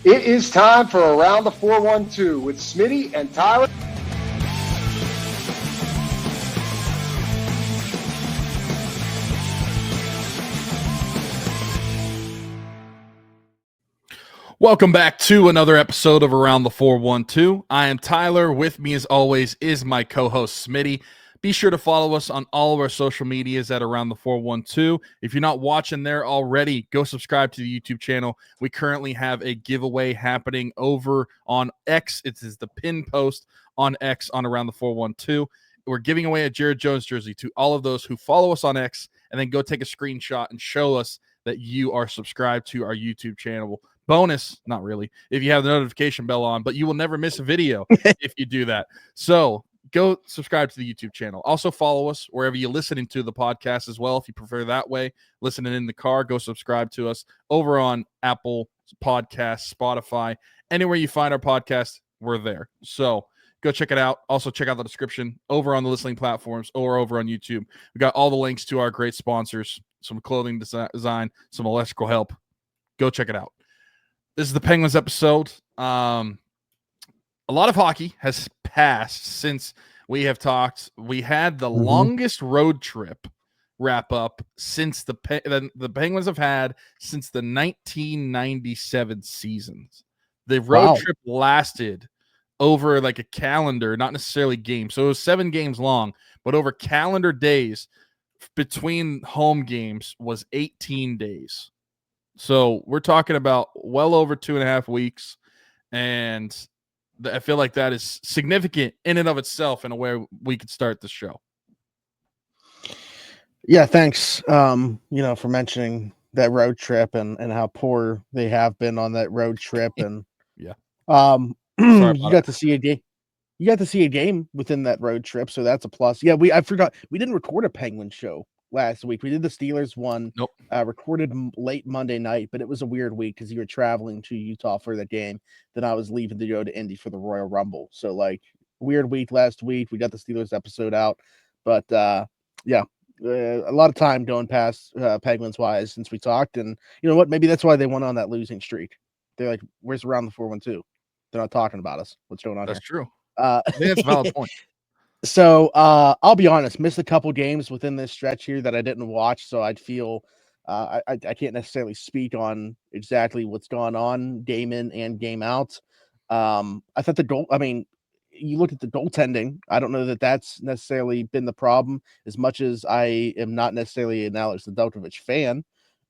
It is time for Around the 412 with Smitty and Tyler. Welcome back to another episode of Around the 412. I am Tyler. With me, as always, is my co-host Smitty. Be sure to follow us on all of our social medias at Around the 412. If you're not watching there already, go subscribe to the YouTube channel. We currently have a giveaway happening over on X. It is the pin post on X on Around the 412. We're giving away a Jared Jones jersey to all of those who follow us on X, and then go take a screenshot and show us that you are subscribed to our YouTube channel. Bonus, not really, if you have the notification bell on, but you will never miss a video if you do that. So go subscribe to the YouTube channel. Also follow us wherever you're listening to the podcast as well. If you prefer that way, listening in the car, go subscribe to us over on Apple Podcasts, Spotify, anywhere you find our podcast, we're there. So go check it out. Also check out the description over on the listening platforms or over on YouTube. We got all the links to our great sponsors, some clothing design, some electrical help. Go check it out. This is the Penguins episode. A lot of hockey has passed since we have talked. We had the longest road trip wrap up since the Penguins have had since the 1997 seasons. The road trip lasted over like a calendar, not necessarily games. So it was 7 games long, but over calendar days between home games was 18 days. So we're talking about well over 2.5 weeks, and I feel like that is significant in and of itself in a way we could start the show. Yeah, thanks. For mentioning that road trip and how poor they have been on that road trip, and yeah, you got to see a game. You got to see a game within that road trip, so that's a plus. Yeah, I forgot we didn't record a Penguin show last week. We did the Steelers one. Nope. Recorded late Monday night, but it was a weird week because you were traveling to Utah for the game. Then I was leaving to go to Indy for the Royal Rumble. So weird week last week. We got the Steelers episode out, but a lot of time going past Penguins wise since we talked. And you know what? Maybe that's why they went on that losing streak. They're like, "Where's Around the 412? They're not talking about us. What's going on?" That's here? True. I think that's a valid point. So I'll be honest, missed a couple games within this stretch here that I didn't watch, so I'd feel I can't necessarily speak on exactly what's going on game in and game out. I thought you look at the goaltending, I don't know that that's necessarily been the problem as much as I am not necessarily an Alex Nedeljkovic fan,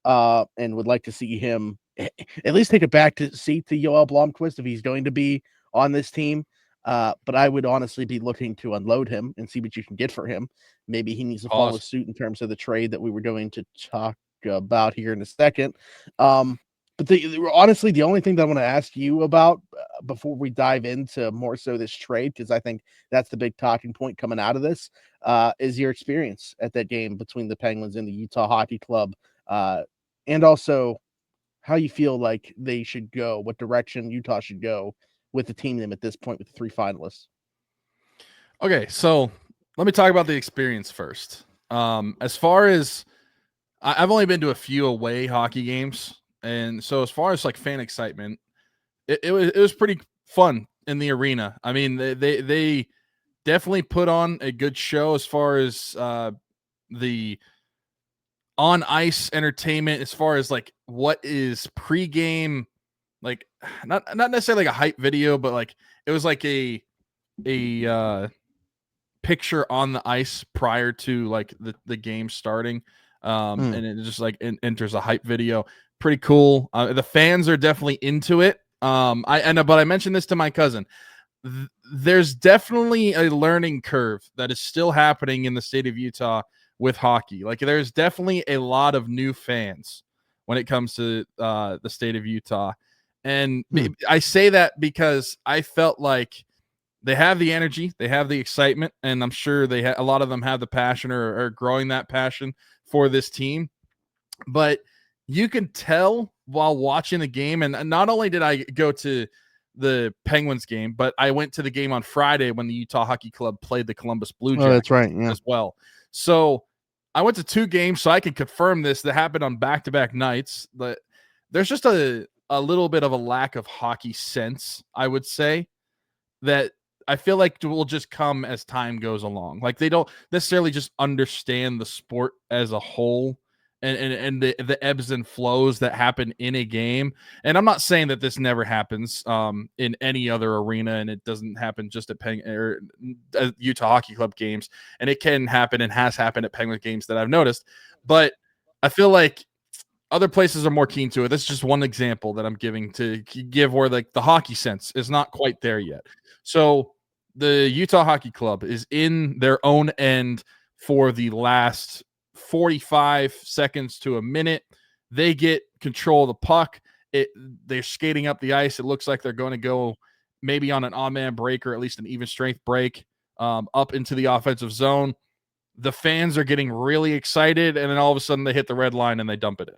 and would like to see him at least take it back to see to Yoel Blomqvist if he's going to be on this team. But I would honestly be looking to unload him and see what you can get for him. Maybe he needs to follow suit in terms of the trade that we were going to talk about here in a second. But honestly, the only thing that I want to ask you about before we dive into more so this trade, because I think that's the big talking point coming out of this, is your experience at that game between the Penguins and the Utah Hockey Club, and also how you feel like they should go, what direction Utah should go with the team name at this point with the 3 finalists. Okay, so let me talk about the experience first. As far as I've only been to a few away hockey games, and so as far as like fan excitement, it was pretty fun in the arena. I mean, they definitely put on a good show as far as the on ice entertainment, as far as like what is pregame. Like not necessarily like a hype video, but like it was like a picture on the ice prior to like the game starting, and it just like enters a hype video. Pretty cool. The fans are definitely into it. But I mentioned this to my cousin. There's definitely a learning curve that is still happening in the state of Utah with hockey. Like there's definitely a lot of new fans when it comes to the state of Utah. And I say that because I felt like they have the energy, they have the excitement, and I'm sure a lot of them have the passion or are growing that passion for this team. But you can tell while watching the game, and not only did I go to the Penguins game, but I went to the game on Friday when the Utah Hockey Club played the Columbus Blue Jackets. Oh, that's right, yeah. As well. So I went to 2 games, so I can confirm this. That happened on back-to-back nights. But there's just a a little bit of a lack of hockey sense, I would say, that I feel like will just come as time goes along. Like they don't necessarily just understand the sport as a whole and the ebbs and flows that happen in a game. And I'm not saying that this never happens in any other arena, and it doesn't happen just at Utah Hockey Club games, and it can happen and has happened at Penguins games that I've noticed. But I feel like other places are more keen to it. That's just one example that I'm giving to give where like the hockey sense is not quite there yet. So the Utah Hockey Club is in their own end for the last 45 seconds to a minute. They get control of the puck. They're skating up the ice. It looks like they're going to go maybe on an on-man break or at least an even strength break up into the offensive zone. The fans are getting really excited, and then all of a sudden they hit the red line and they dump it in.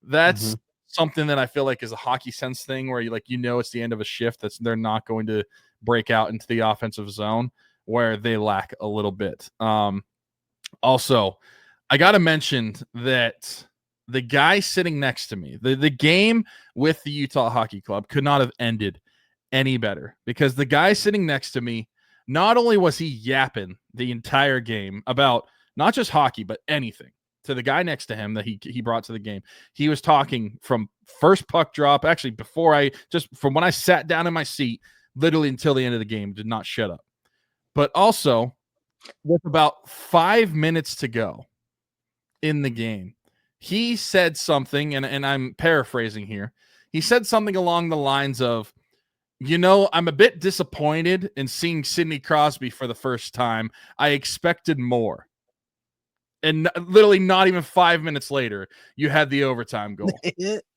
That's something that I feel like is a hockey sense thing where it's the end of a shift. They're not going to break out into the offensive zone where they lack a little bit. Also, I got to mention that the guy sitting next to me, the game with the Utah Hockey Club could not have ended any better because the guy sitting next to me, not only was he yapping the entire game about not just hockey, but anything, to the guy next to him that he brought to the game. He was talking from first puck drop, actually from when I sat down in my seat, literally until the end of the game, did not shut up. But also, with about 5 minutes to go in the game, he said something, and I'm paraphrasing here. He said something along the lines of, I'm a bit disappointed in seeing Sidney Crosby for the first time. I expected more. And literally not even 5 minutes later, you had the overtime goal.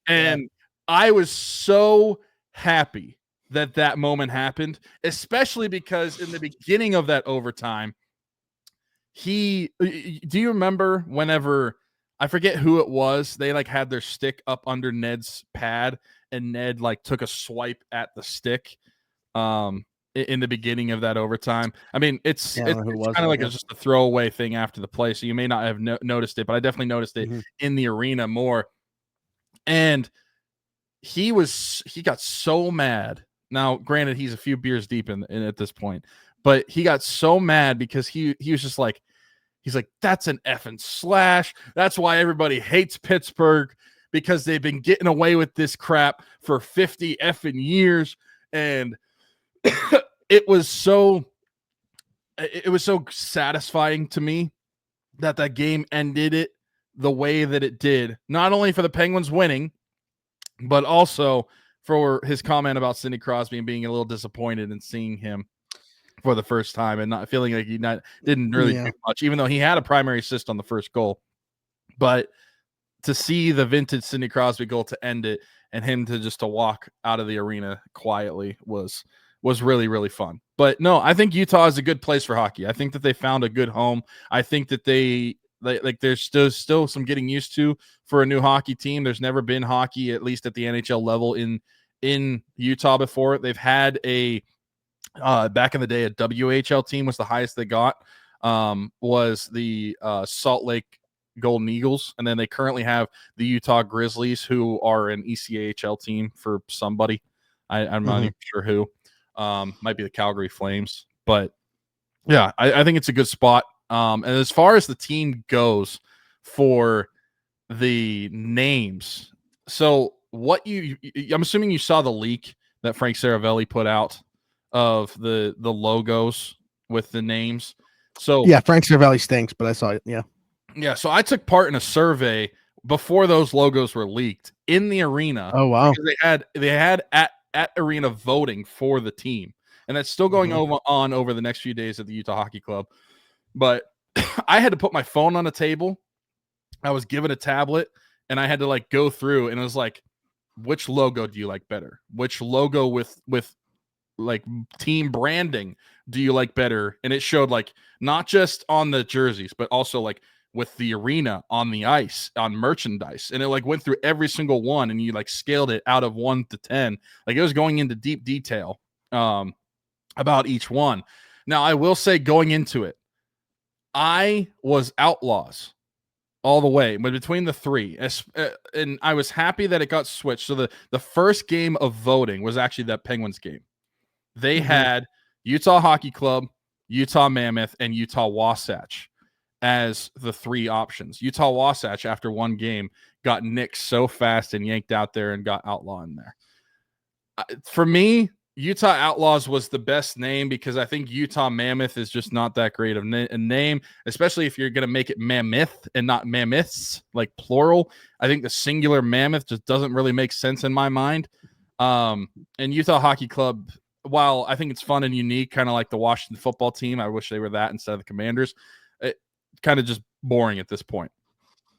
And I was so happy that moment happened, especially because in the beginning of that overtime, do you remember whenever, I forget who it was, they had their stick up under Ned's pad and Ned took a swipe at the stick in the beginning of that overtime. I mean, it's kind of like it's just a throwaway thing after the play, so you may not have noticed it, but I definitely noticed it in the arena more. And he got so mad. Now, granted, he's a few beers deep in at this point, but he got so mad because he was just he's like, that's an effing slash. That's why everybody hates Pittsburgh, because they've been getting away with this crap for 50 effing years. And it was so satisfying to me that game ended it the way that it did, not only for the Penguins winning, but also for his comment about Sidney Crosby and being a little disappointed in seeing him for the first time and not feeling like he didn't really do much, even though he had a primary assist on the first goal. But to see the vintage Sidney Crosby goal to end it and him to walk out of the arena quietly was really, really fun. But no, I think Utah is a good place for hockey. I think that they found a good home. I think that there's still some getting used to for a new hockey team. There's never been hockey, at least at the NHL level, in Utah before. They've had back in the day, a WHL team was the highest they got, was the Salt Lake Golden Eagles. And then they currently have the Utah Grizzlies, who are an ECHL team for somebody. I'm not even sure who. Might be the Calgary Flames. But yeah, I think it's a good spot. And as far as the team goes for the names, so I'm assuming you saw the leak that Frank Saravelli put out of the logos with the names. So yeah, Frank Saravelli stinks, but I saw it. Yeah. So I took part in a survey before those logos were leaked in the arena. Oh wow! They had at arena voting for the team, and that's still going on over the next few days at the Utah Hockey Club. But I had to put my phone on a table. I was given a tablet, and I had to go through, and it was which logo do you like better? Which logo with team branding do you like better? And it showed not just on the jerseys, but also with the arena on the ice on merchandise. And it went through every single one, and you scaled it out of 1 to 10. It was going into deep detail about each one. Now I will say, going into it, I was Outlaws all the way. But between the three, and I was happy that it got switched. So the first game of voting was actually that Penguins game. They had Utah Hockey Club, Utah Mammoth, and Utah Wasatch as the three options. Utah Wasatch, after one game, got nicked so fast and yanked out there and got Outlaw in there. For me, Utah Outlaws was the best name because I think Utah Mammoth is just not that great of a name, especially if you're going to make it Mammoth and not Mammoths, like plural. I think the singular Mammoth just doesn't really make sense in my mind. And Utah Hockey Club, while I think it's fun and unique, kind of like the Washington football team, I wish they were that instead of the Commanders. It kind of just boring at this point.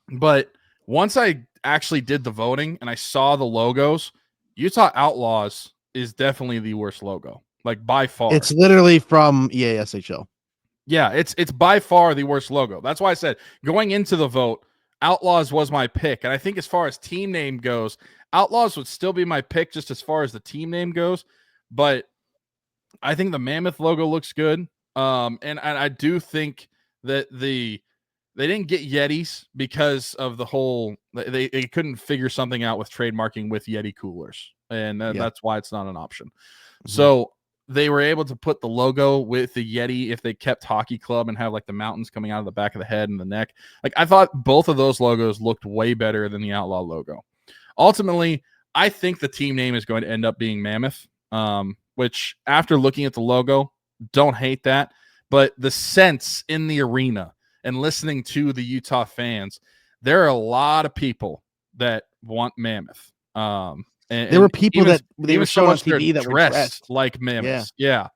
But once I actually did the voting and I saw the logos, Utah Outlaws is definitely the worst logo, like by far. It's literally from EASHL. Yeah, it's by far the worst logo. That's why I said going into the vote, Outlaws was my pick. And I think as far as team name goes, Outlaws would still be my pick just as far as the team name goes. But I think the Mammoth logo looks good. And I do think that they didn't get Yetis because of the whole they couldn't figure something out with trademarking with Yeti coolers. And that's why it's not an option. So they were able to put the logo with the Yeti if they kept Hockey Club and have like the mountains coming out of the back of the head and the neck. Like I thought both of those logos looked way better than the Outlaw logo. Ultimately, I think the team name is going to end up being Mammoth, which after looking at the logo, don't hate that. But the sense in the arena and listening to the Utah fans, there are a lot of people that want Mammoth. And there were people that they were so showing on TV that were dressed like Mammoths. Yeah.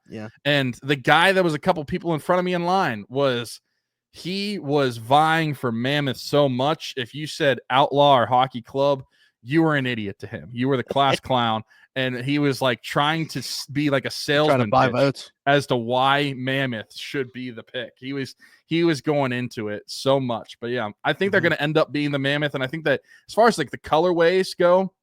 And the guy that was a couple people in front of me in line was vying for Mammoth so much. If you said Outlaw or Hockey Club, you were an idiot to him. You were the class clown. And he was like trying to be like a salesman to buy votes as to why Mammoth should be the pick. He was going into it so much. But yeah, I think they're going to end up being the Mammoth. And I think that as far as like the colorways go,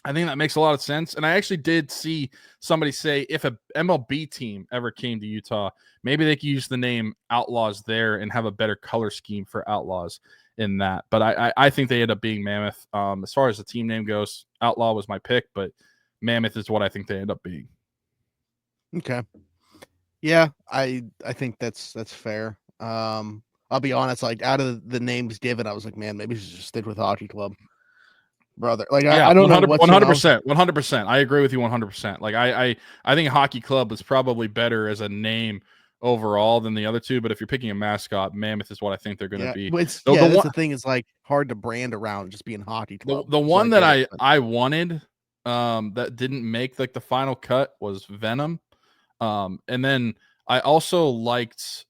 I think that makes a lot of sense. And I actually did see somebody say if a MLB team ever came to Utah, maybe they could use the name Outlaws there and have a better color scheme for Outlaws in that. But I think they end up being Mammoth. As far as the team name goes, Outlaw was my pick, but Mammoth is what I think they end up being. Okay. Yeah, I think that's fair. I'll be honest, like out of the names given, I was like, man, maybe we should just stick with Hockey Club. Brother, like I don't know, 100%. I agree with you 100%. Like I think Hockey Club is probably better as a name overall than the other two. But if you're picking a mascot, Mammoth is what I think they're going to be. That's the thing is like hard to brand around just being Hockey Club. The one that I wanted that didn't make like the final cut was Venom, and then I also liked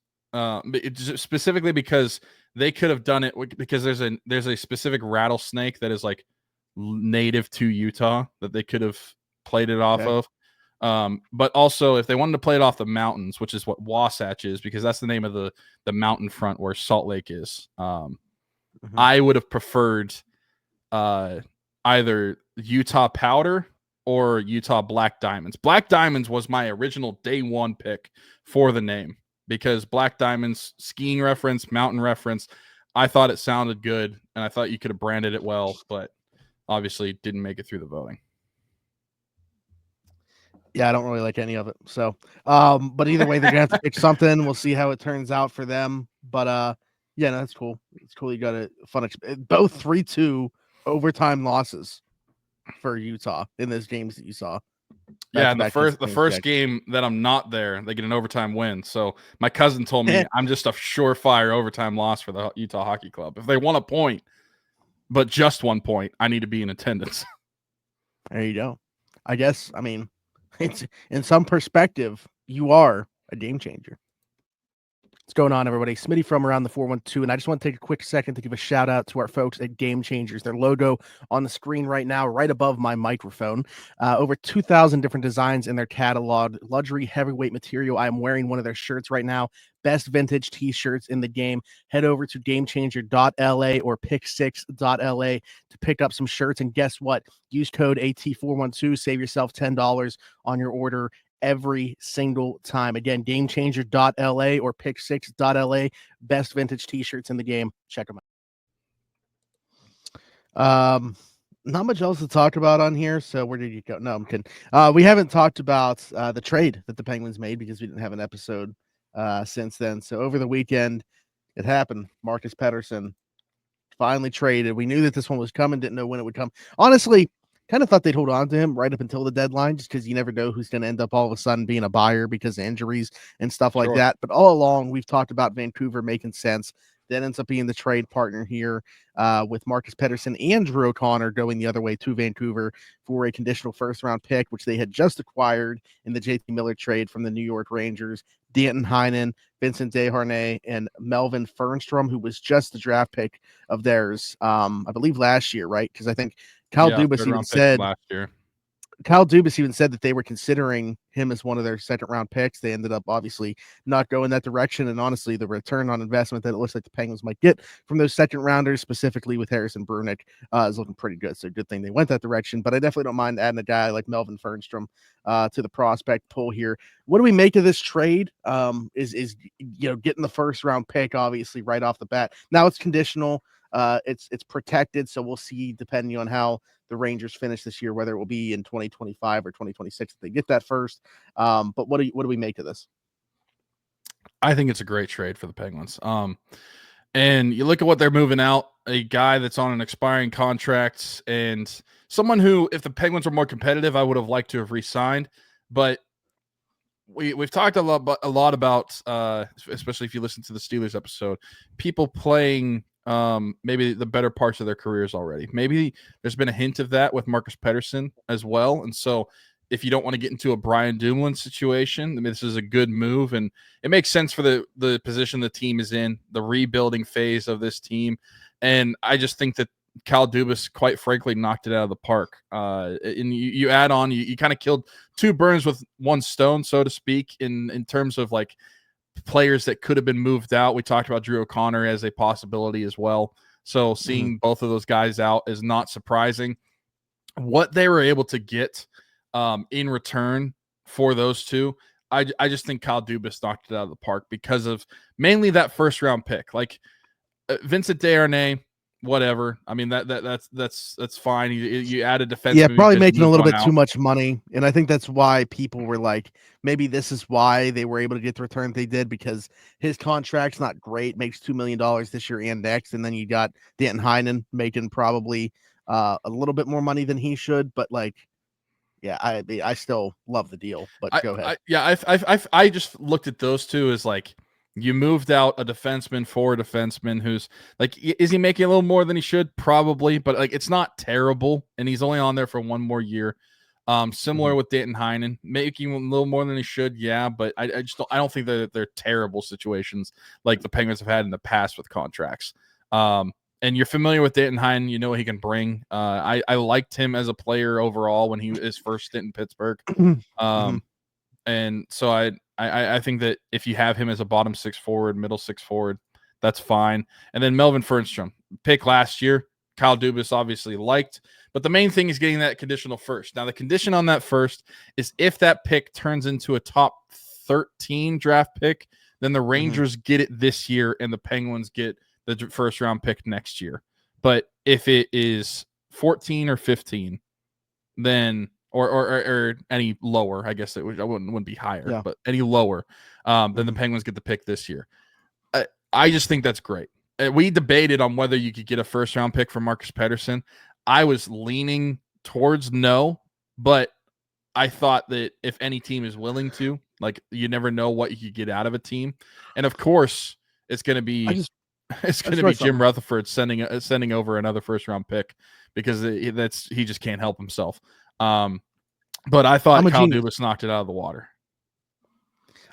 specifically because they could have done it because there's a specific rattlesnake that is like native to Utah that they could have played it off of. But also if they wanted to play it off the mountains, which is what Wasatch is, because that's the name of the mountain front where Salt Lake is. I would have preferred either Utah Powder or Utah Black Diamonds. Black Diamonds was my original day one pick for the name because Black Diamonds, skiing reference, mountain reference, I thought it sounded good and I thought you could have branded it well, but obviously didn't make it through the voting. Yeah, I don't really like any of it. So, but either way, they're gonna have to pick something. We'll see how it turns out for them. But yeah, no, that's cool. It's cool. You got a fun both 3-2 overtime losses for Utah in those games that you saw. Yeah, and the first game that I'm not there, they get an overtime win. So my cousin told me I'm just a surefire overtime loss for the Utah Hockey Club. If they want a point, but just 1 point, I need to be in attendance. There you go. I guess, I mean, it's in some perspective, you are a game changer. What's going on, everybody? Smitty from Around the 412, and I just want to take a quick second to give a shout out to our folks at Game Changers. Their logo on the screen right now, right above my microphone. Over 2,000 different designs in their catalog. Luxury heavyweight material. I am wearing one of their shirts right now. Best vintage t-shirts in the game. Head over to gamechanger.la or pick6.la to pick up some shirts. And guess what? Use code AT412. Save yourself $10 on your order every single time. Again, gamechanger.la or pick6.la. Best vintage t-shirts in the game. Check them out. Not much else to talk about on here. So where did you go? No, I'm kidding. We haven't talked about the trade that the Penguins made because we didn't have an episode since then. So over the weekend, it happened. Marcus Pettersson finally traded. We knew that this one was coming, didn't know when it would come. Honestly, kind of thought they'd hold on to him right up until the deadline, just because you never know who's going to end up all of a sudden being a buyer because of injuries and stuff like that. But all along, we've talked about Vancouver making sense. That ends up being the trade partner here with Marcus Pettersson and Drew O'Connor going the other way to Vancouver for a conditional first-round pick, which they had just acquired in the JT Miller trade from the New York Rangers. Danton Heinen, Vincent Desharnais, and Melvin Fernstrom, who was just the draft pick of theirs, I believe last year, right? Because I think Dubas even said last year. Kyle Dubas even said that they were considering him as one of their second-round picks. They ended up obviously not going that direction, and honestly, the return on investment that it looks like the Penguins might get from those second-rounders, specifically with Harrison Brunick, is looking pretty good. So good thing they went that direction, but I definitely don't mind adding a guy like Melvin Fernstrom to the prospect pool here. What do we make of this trade? Is getting the first-round pick, obviously, right off the bat. Now it's conditional. It's protected, so we'll see depending on how the Rangers finish this year, whether it will be in 2025 or 2026 if they get that first. But what do we make of this? I think it's a great trade for the Penguins. And you look at what they're moving out, a guy that's on an expiring contract and someone who, if the Penguins were more competitive, I would have liked to have re-signed. But we've talked a lot about, especially if you listen to the Steelers episode, people playing maybe the better parts of their careers already. Maybe there's been a hint of that with Marcus Pettersson as well. And so if you don't want to get into a Brian Dumoulin situation, I mean, this is a good move, and it makes sense for the position the team is in, the rebuilding phase of this team. And I just think that Kyle Dubas, quite frankly, knocked it out of the park. And you add on, you kind of killed two birds with one stone, so to speak, in terms of like players that could have been moved out. We talked about Drew O'Connor as a possibility as well. So seeing both of those guys out is not surprising. What they were able to get in return for those two, I just think Kyle Dubas knocked it out of the park because of mainly that first round pick. Like Vincent Desharnais, whatever. I mean that's fine. You add a defenseman. Yeah, probably making a little bit too much money, and I think that's why people were like, maybe this is why they were able to get the return they did, because his contract's not great, makes $2 million this year and next, and then you got Danton Heinen making probably a little bit more money than he should, but like, yeah, I still love the deal. But go ahead. I just looked at those two as like, you moved out a defenseman for a defenseman who's like, is he making a little more than he should? Probably, but like, it's not terrible. And he's only on there for one more year. Similar with Danton Heinen, making a little more than he should. Yeah. But I don't think that they're terrible situations like the Penguins have had in the past with contracts. And you're familiar with Danton Heinen, you know what he can bring. I liked him as a player overall when he was his first stint in Pittsburgh. And so I think that if you have him as a bottom six forward, middle six forward, that's fine. And then Melvin Fernstrom, pick last year, Kyle Dubas obviously liked, but the main thing is getting that conditional first. Now, the condition on that first is if that pick turns into a top 13 draft pick, then the Rangers get it this year and the Penguins get the first round pick next year. But if it is 14 or 15, then or any lower, I guess I wouldn't be higher, but any lower, then the Penguins get the pick this year. I just think that's great. We debated on whether you could get a first round pick for Marcus Pettersson. I was leaning towards no, but I thought that if any team is willing to, like, you never know what you could get out of a team. And of course, it's going to be Jim Rutherford sending over another first round pick because he just can't help himself. But I thought Kyle Dubas knocked it out of the water.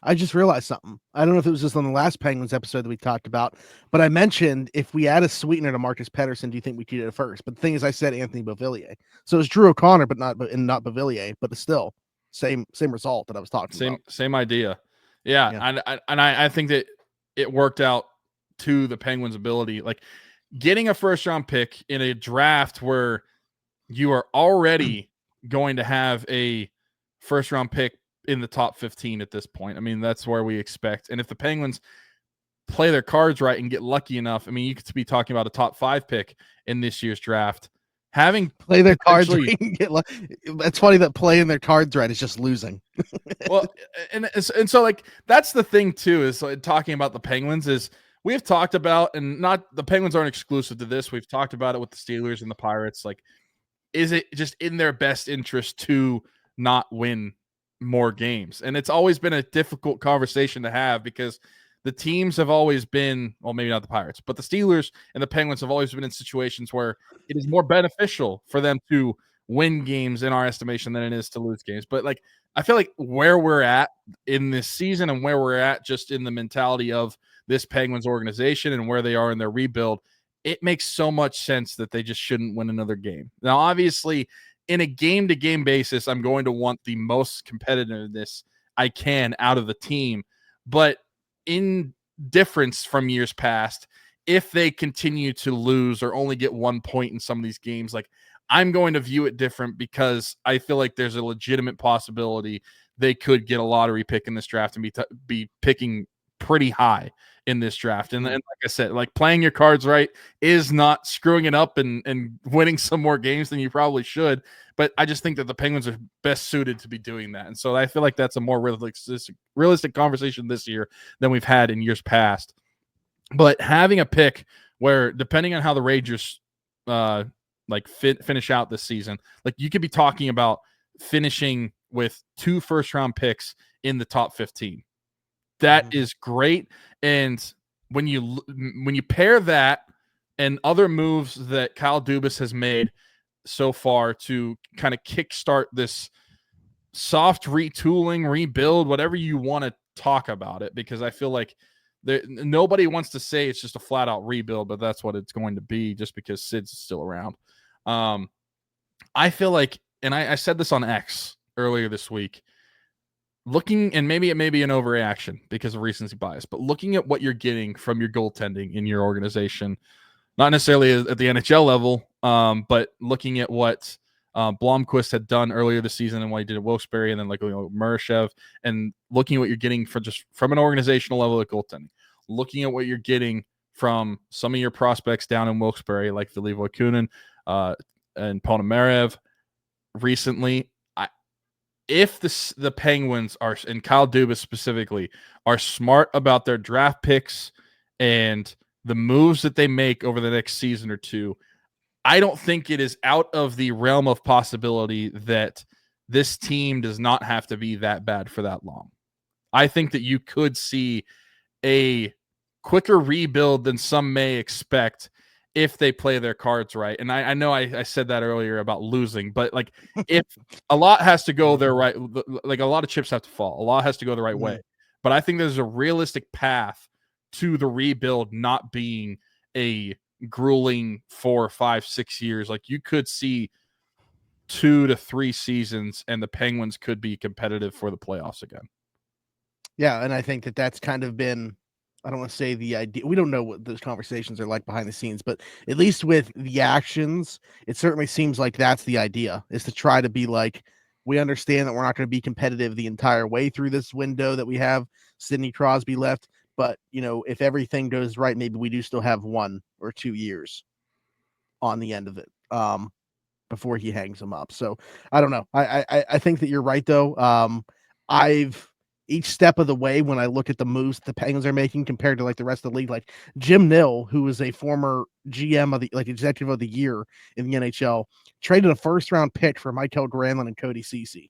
I just realized something. I don't know if it was just on the last Penguins episode that we talked about, but I mentioned if we add a sweetener to Marcus Pettersson, do you think we could get it first? But the thing is, I said Anthony Beauvillier, so it's Drew O'Connor, but not Beauvillier, but it's still same result that I was talking about. Same idea. Yeah. And I think that it worked out to the Penguins' ability, like getting a first round pick in a draft where you are already going to have a first round pick in the top 15 at this point. I mean, that's where we expect. And if the Penguins play their cards right and get lucky enough, I mean, you could be talking about a top 5 pick in this year's draft having play their cards potentially- right. It's funny that playing their cards right is just losing. well, and so like that's the thing too, is like, talking about the Penguins is we have talked about, and not the Penguins aren't exclusive to this. We've talked about it with the Steelers and the Pirates. Like, is it just in their best interest to not win more games? And it's always been a difficult conversation to have because the teams have always been, well, maybe not the Pirates, but the Steelers and the Penguins have always been in situations where it is more beneficial for them to win games in our estimation than it is to lose games. But like, I feel like where we're at in this season and where we're at just in the mentality of this Penguins organization and where they are in their rebuild, it makes so much sense that they just shouldn't win another game. Now, obviously, in a game-to-game basis, I'm going to want the most competitiveness I can out of the team. But in difference from years past, if they continue to lose or only get 1 point in some of these games, like I'm going to view it different because I feel like there's a legitimate possibility they could get a lottery pick in this draft and be picking pretty high in this draft. And like I said, like playing your cards right is not screwing it up and winning some more games than you probably should. But I just think that the Penguins are best suited to be doing that. And so I feel like that's a more realistic conversation this year than we've had in years past. But having a pick where, depending on how the Rangers finish out this season, like you could be talking about finishing with 2 first-round picks in the top 15. That is great. And when you pair that and other moves that Kyle Dubas has made so far to kind of kickstart this soft retooling, rebuild, whatever you want to talk about it, because I feel like nobody wants to say it's just a flat out rebuild, but that's what it's going to be just because Sid's still around. I feel like, and I said this on X earlier this week, looking, and maybe it may be an overreaction because of recency bias, but looking at what you're getting from your goaltending in your organization, not necessarily at the NHL level, but looking at what Blomqvist had done earlier this season and what he did at Wilkes-Barre, and then Murashev, and looking at what you're getting from an organizational level at goaltending, looking at what you're getting from some of your prospects down in Wilkes-Barre, like Vili Voikunin and Ponomarev recently. If the Penguins are, and Kyle Dubas specifically, are smart about their draft picks and the moves that they make over the next season or two, I don't think it is out of the realm of possibility that this team does not have to be that bad for that long. I think that you could see a quicker rebuild than some may expect if they play their cards right. And I know I said that earlier about losing, but like if a lot has to go their right, like a lot of chips have to fall. A lot has to go the right way. But I think there's a realistic path to the rebuild not being a grueling 4, 5, 6 years. Like you could see 2 to 3 seasons and the Penguins could be competitive for the playoffs again. Yeah, and I think that that's kind of been, I don't want to say the idea. We don't know what those conversations are like behind the scenes, but at least with the actions, it certainly seems like that's the idea, is to try to be like, we understand that we're not going to be competitive the entire way through this window that we have Sidney Crosby left. But, if everything goes right, maybe we do still have 1 or 2 years on the end of it before he hangs them up. So I don't know. I think that you're right, though. Each step of the way, when I look at the moves the Penguins are making compared to like the rest of the league, like Jim Nill, who is a former GM of the executive of the year in the NHL, traded a first-round pick for Michael Granlund and Cody Ceci.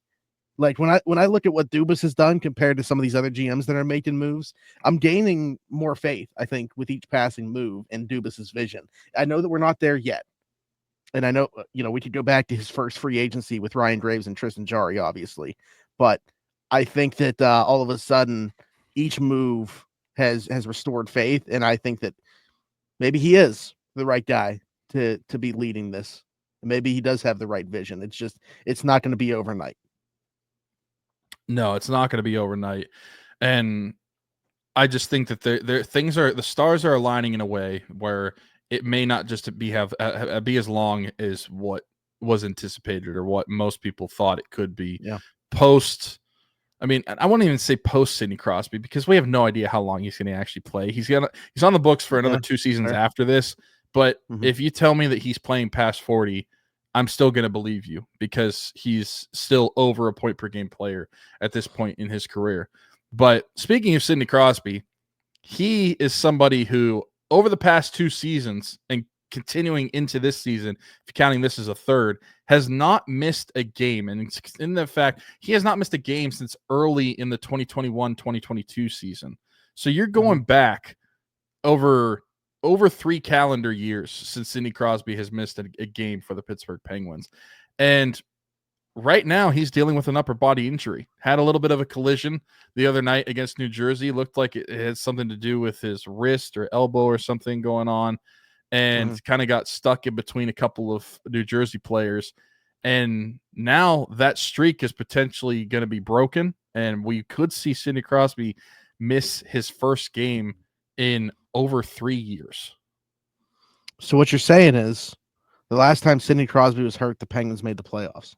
Like when I look at what Dubas has done compared to some of these other GMs that are making moves, I'm gaining more faith, I think, with each passing move in Dubas's vision. I know that we're not there yet. And I know, we could go back to his first free agency with Ryan Graves and Tristan Jarry, obviously. But I think that all of a sudden each move has restored faith. And I think that maybe he is the right guy to be leading this. Maybe he does have the right vision. It's not going to be overnight. No, it's not going to be overnight. And I just think that the stars are aligning in a way where it may not just be as long as what was anticipated or what most people thought it could be. Yeah. I mean, I won't even say post Sidney Crosby because we have no idea how long he's going to actually play. He's on the books for another 2 seasons after this. But if you tell me that he's playing past 40, I'm still going to believe you because he's still over a point per game player at this point in his career. But speaking of Sidney Crosby, he is somebody who over the past 2 seasons and continuing into this season, if you're counting this as a third, has not missed a game. And in the fact, he has not missed a game since early in the 2021-2022 season. So you're going back over 3 calendar years since Sidney Crosby has missed a game for the Pittsburgh Penguins. And right now he's dealing with an upper body injury. Had a little bit of a collision the other night against New Jersey. Looked like it had something to do with his wrist or elbow or something going on, and kind of got stuck in between a couple of New Jersey players. And now that streak is potentially going to be broken, and we could see Sidney Crosby miss his first game in over 3 years. So what you're saying is the last time Sidney Crosby was hurt, the Penguins made the playoffs.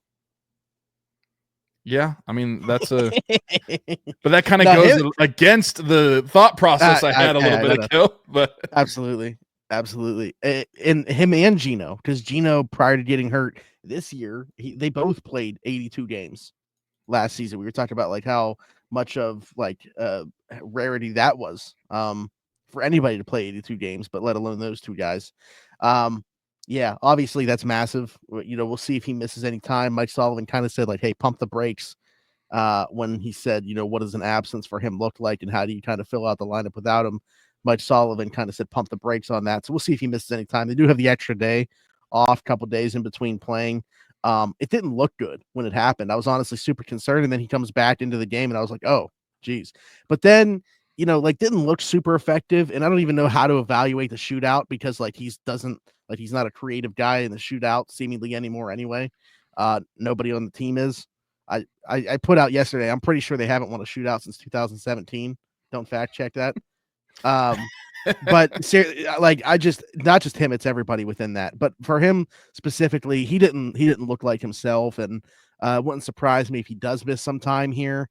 Yeah, I mean, that's a but that kind of goes against the thought process I had a little bit ago. But absolutely. And him and Gino, because Gino, prior to getting hurt this year, they both played 82 games last season. We were talking about like how much of like rarity that was for anybody to play 82 games, but let alone those two guys. Yeah, obviously that's massive. You know, we'll see if he misses any time. Mike Sullivan kind of said like, hey, pump the brakes when he said, you know, what does an absence for him look like and how do you kind of fill out the lineup without him? Mike Sullivan kind of said pump the brakes on that. So we'll see if he misses any time. They do have the extra day off, couple days in between playing. It didn't look good when it happened. I was honestly super concerned. And then he comes back into the game and I was like, oh, geez. But then, you know, like didn't look super effective. And I don't even know how to evaluate the shootout because like he's not a creative guy in the shootout seemingly anymore anyway. Nobody on the team is. I put out yesterday, I'm pretty sure they haven't won a shootout since 2017. Don't fact check that. But like I just not just him, it's everybody within that. But for him specifically, he didn't look like himself, and wouldn't surprise me if he does miss some time here.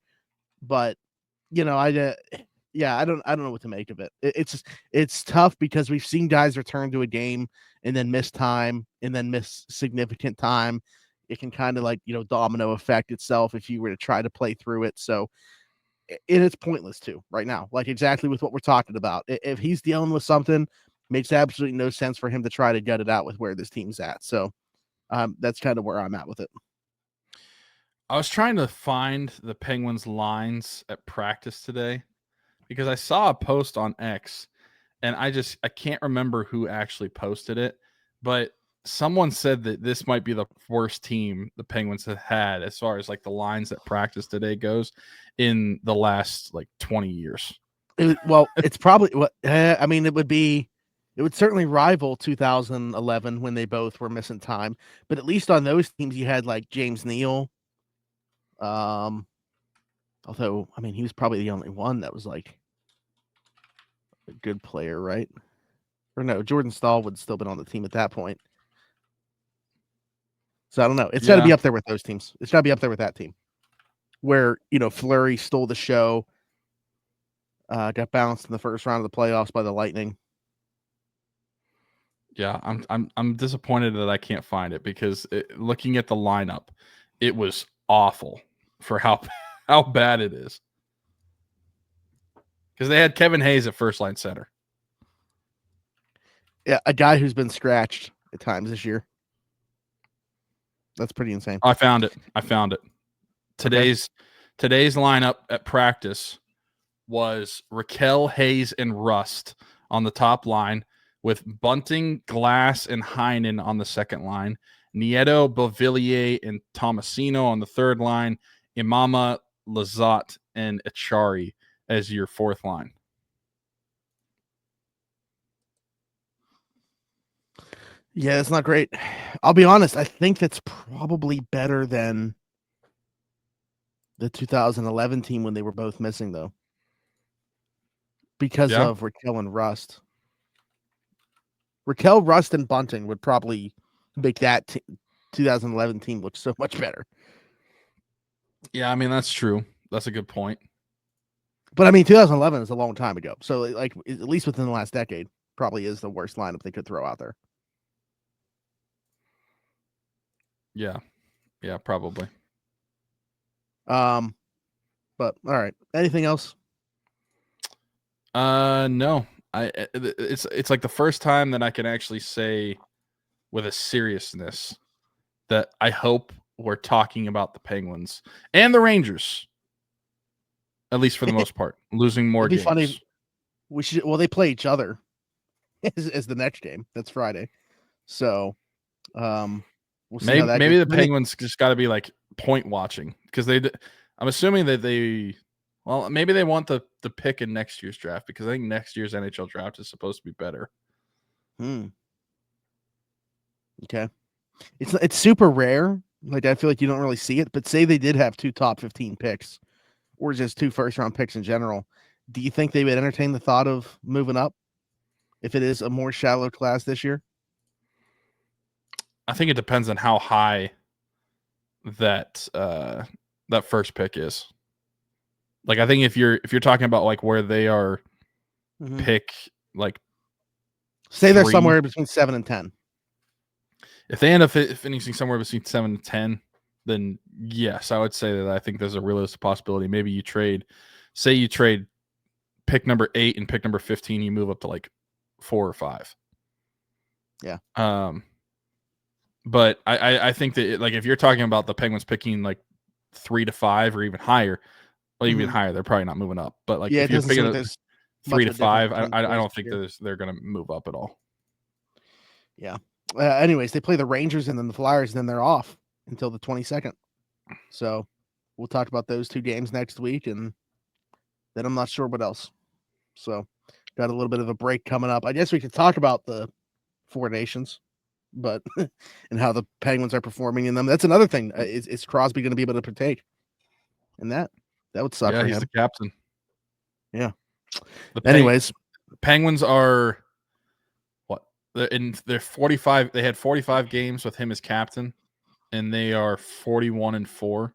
But you know, I don't know what to make of it. It's tough because we've seen guys return to a game and then miss time and then miss significant time. It can kind of like, you know, domino effect itself if you were to try to play through it. So it's pointless too right now, like exactly with what we're talking about. If he's dealing with something, makes absolutely no sense for him to try to gut it out with where this team's at. So that's kind of where I'm at with it. I was trying to find the Penguins lines at practice today because I saw a post on X and I can't remember who actually posted it, but someone said that this might be the worst team the Penguins have had as far as like the lines at practice today goes in the last like 20 years. It's probably what I mean. It would certainly rival 2011 when they both were missing time, but at least on those teams you had like James Neal. Although I mean he was probably the only one that was like a good player, right? Or no, Jordan Stahl would still been on the team at that point. So I don't know. It's got to be up there with those teams. It's got to be up there with that team where, you know, Fleury stole the show, got bounced in the first round of the playoffs by the Lightning. Yeah, I'm disappointed that I can't find it because looking at the lineup, it was awful for how bad it is. Because they had Kevin Hayes at first line center. Yeah, a guy who's been scratched at times this year. That's pretty insane. I found it. Today's lineup at practice was Raquel, Hayes, and Rust on the top line, with Bunting, Glass, and Heinen on the second line, Nieto, Beauvillier, and Tomasino on the third line, Imama, Lizotte, and Achari as your fourth line. Yeah, it's not great. I'll be honest. I think that's probably better than the 2011 team when they were both missing, though, because of Raquel and Rust. Raquel, Rust, and Bunting would probably make that 2011 team look so much better. Yeah, I mean, that's true. That's a good point. But I mean, 2011 is a long time ago. So, like, at least within the last decade, probably is the worst lineup they could throw out there. Yeah, probably. But all right. Anything else? No. It's like the first time that I can actually say with a seriousness that I hope we're talking about the Penguins and the Rangers, at least for the most part, losing more It'd be games. funny. We should. Well, they play each other as the next game. That's Friday. So, we'll see how that Maybe goes. the Penguins just got to be like point watching because I'm assuming that maybe they want the pick in next year's draft because I think next year's NHL draft is supposed to be better. Okay. It's super rare. Like I feel like you don't really see it, but say they did have 2 top 15 picks or just 2 first-round picks in general. Do you think they would entertain the thought of moving up if it is a more shallow class this year? I think it depends on how high that first pick is. Like I think if you're talking about like where they are pick like say they're somewhere between 7 and 10. If they end up finishing somewhere between 7 and 10, then yes, I would say that I think there's a realistic possibility. Maybe you trade pick number 8 and pick number 15, you move up to like 4 or 5. Yeah. But I think that like if you're talking about the Penguins picking like 3 to 5 or even higher, well, even higher, they're probably not moving up. But like if you're picking 3 to 5, I don't think they're going to move up at all. Yeah. Anyways, they play the Rangers and then the Flyers, and then they're off until the 22nd. So we'll talk about those 2 games next week, and then I'm not sure what else. So got a little bit of a break coming up. I guess we could talk about the 4 nations, but and how the Penguins are performing in them. That's another thing. Is Crosby going to be able to partake in that? That would suck for him. Yeah, he's the captain. Yeah. Anyways, Penguins are in their 45. They had 45 games with him as captain, and they are 41-4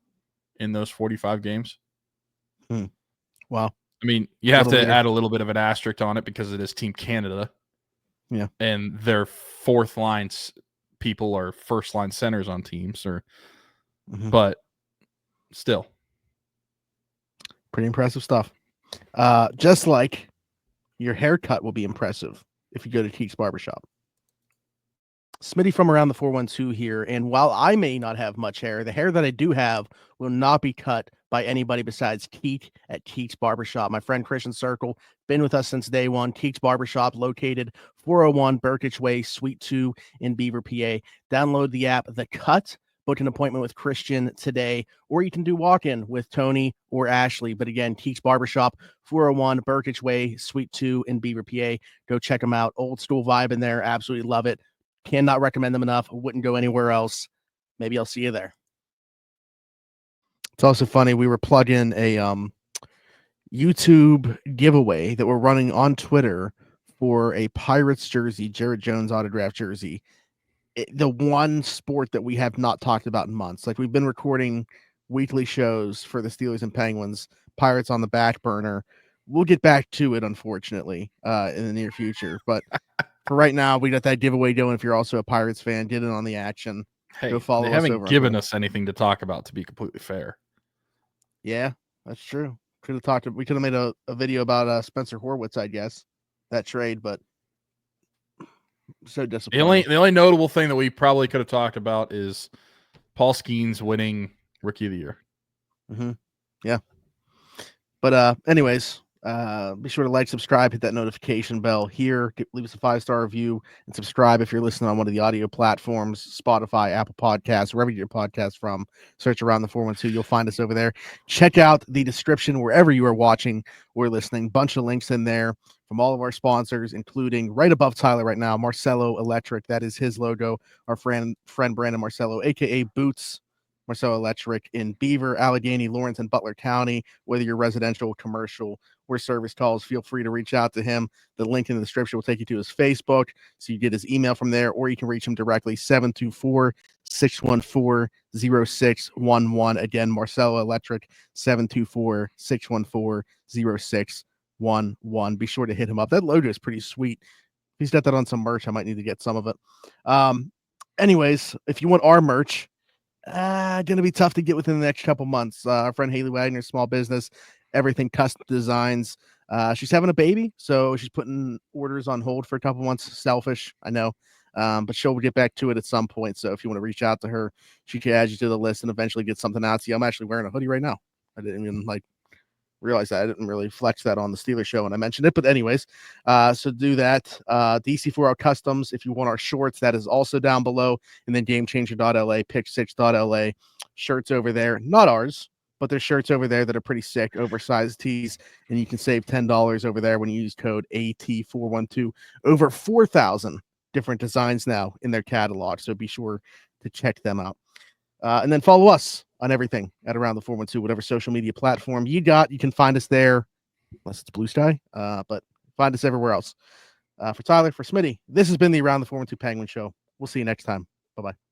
in those 45 games. Wow. I mean, you have to add a little bit of an asterisk on it because it is Team Canada. Yeah. And their fourth line people are first line centers on teams, but still. Pretty impressive stuff. Just like your haircut will be impressive if you go to Keeks Barbershop. Smitty from around the 412 here, and while I may not have much hair, the hair that I do have will not be cut by anybody besides Keek at Keeks Barbershop. My friend Christian Circle, been with us since day one. Keeks Barbershop, located 401 Burkitch Way, Suite 2 in Beaver, PA. Download the app The Cut, book an appointment with Christian today, or you can do walk-in with Tony or Ashley. But again, Keeks Barbershop, 401 Burkitch Way, Suite 2 in Beaver, PA. Go check them out. Old school vibe in there. Absolutely love it. Cannot recommend them enough. Wouldn't go anywhere else. Maybe I'll see you there. It's also funny. We were plugging a YouTube giveaway that we're running on Twitter for a Pirates jersey, Jared Jones autographed jersey. The one sport that we have not talked about in months. Like we've been recording weekly shows for the Steelers and Penguins, Pirates on the back burner. We'll get back to it, unfortunately, in the near future. But for right now, we got that giveaway going. If you're also a Pirates fan, get in on the action. Hey, go follow they us haven't over given us anything to talk about, to be completely fair. Yeah, that's true. We could have made a video about Spencer Horwitz, I guess, that trade, but so disappointing. The only notable thing that we probably could have talked about is Paul Skeens winning Rookie of the Year. Yeah. But anyways, be sure to like, subscribe, hit that notification bell here. Leave us a 5-star review and subscribe if you're listening on one of the audio platforms, Spotify, Apple Podcasts, wherever you get your podcast from. Search Around the 412. You'll find us over there. Check out the description wherever you are watching or listening. Bunch of links in there from all of our sponsors, including right above Tyler right now, Marcello Electric. That is his logo. Our friend Brandon Marcello, a.k.a. Boots. Marcello Electric in Beaver, Allegheny, Lawrence, and Butler County. Whether you're residential, commercial, or service calls, feel free to reach out to him. The link in the description will take you to his Facebook, so you get his email from there, or you can reach him directly, 724-614-0611. Again, Marcello Electric, 724-614-0611. Be sure to hit him up. That logo is pretty sweet. He's got that on some merch. I might need to get some of it. Anyways, if you want our merch, Going to be tough to get within the next couple months. Our friend Haley Wagner, small business, everything custom designs. She's having a baby, so she's putting orders on hold for a couple months. Selfish, I know, but she'll get back to it at some point. So if you want to reach out to her, she can add you to the list and eventually get something out to you. I'm actually wearing a hoodie right now. I didn't even realize that. I didn't really flex that on the Steelers show when I mentioned it, but anyways, so do that. DC4L Customs, if you want our shorts, that is also down below. And then GameChanger.la, Pick6.la, shirts over there, not ours, but there's shirts over there that are pretty sick, oversized tees, and you can save $10 over there when you use code AT412. Over 4,000 different designs now in their catalog, so be sure to check them out. And then follow us on everything at Around the 412, whatever social media platform you got. You can find us there, unless it's Blue Sky, but find us everywhere else. For Tyler, for Smitty, this has been the Around the 412 Penguin Show. We'll see you next time. Bye-bye.